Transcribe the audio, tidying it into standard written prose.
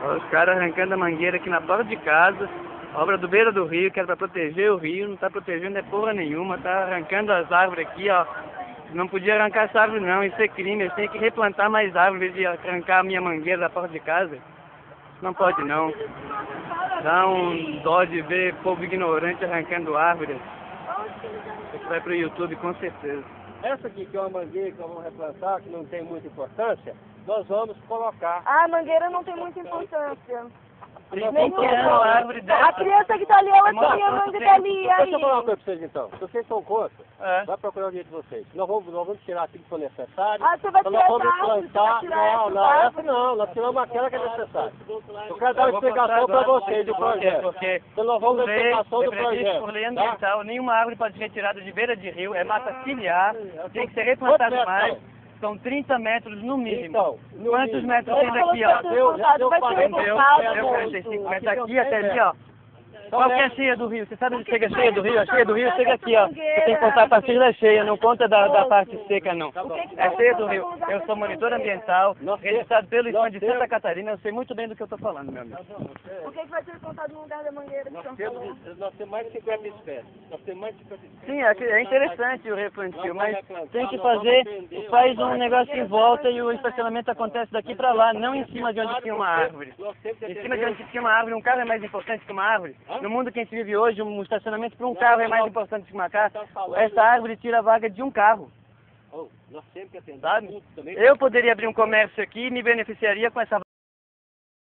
Os caras arrancando a mangueira aqui na porta de casa, obra do beira do rio, que era para proteger o rio, não está protegendo é porra nenhuma, tá arrancando as árvores aqui, ó. Não podia arrancar essa árvore não, isso é crime, eles têm que replantar mais árvores de arrancar a minha mangueira da porta de casa. Não pode não. Dá um dó de ver povo ignorante arrancando árvores. Isso vai pro YouTube com certeza. Essa aqui que é uma mangueira que nós vamos replantar, que não tem muita importância, nós vamos colocar. Ah, a mangueira não tem muita importância. A árvore dessa. A criança que tá ali, ela tinha a manga dali, aí. Deixa eu falar uma coisa pra vocês então. Se vocês são contra, vai procurar o jeito de vocês. Nós vamos tirar aquilo que for necessário. Ah, você vai tirar nós vamos essa árvore, plantar. você vai tirar Essa não, nós tiramos aquela que é necessária. Eu quero dar uma explicação pra vocês do projeto. Porque então nós vamos dar uma explicação do projeto. Por lei ambiental, nenhuma árvore pode ser retirada de beira de rio, é mata ciliar, tem que ser replantado mais. São 30 metros no mínimo. Então, quantos metros tem daqui, ó? Eu 45 metros aqui até ali, ó. Qual que é a cheia do rio? Você sabe onde chega a cheia do rio? A cheia do rio chega aqui, ó. Você tem que contar a partir da cheia, não conta da parte seca, não. É a cheia do rio. Eu sou monitor ambiental, registrado pelo IFAM de Santa Catarina, eu sei muito bem do que eu estou falando, meu amigo. O que vai ser contado no lugar da mangueira? Nós temos mais de 50 espécies. Nós temos mais de 50 espécies. Sim, é interessante o replantio, mas tem que faz um negócio em volta e o estacionamento acontece daqui para lá, não em cima de onde tinha uma árvore. Em cima de onde tinha uma árvore, um carro é mais importante que uma árvore. No mundo que a gente vive hoje, um estacionamento para um carro é mais importante que uma casa. Essa árvore tira a vaga de um carro. Sabe? Eu poderia abrir um comércio aqui e me beneficiaria com essa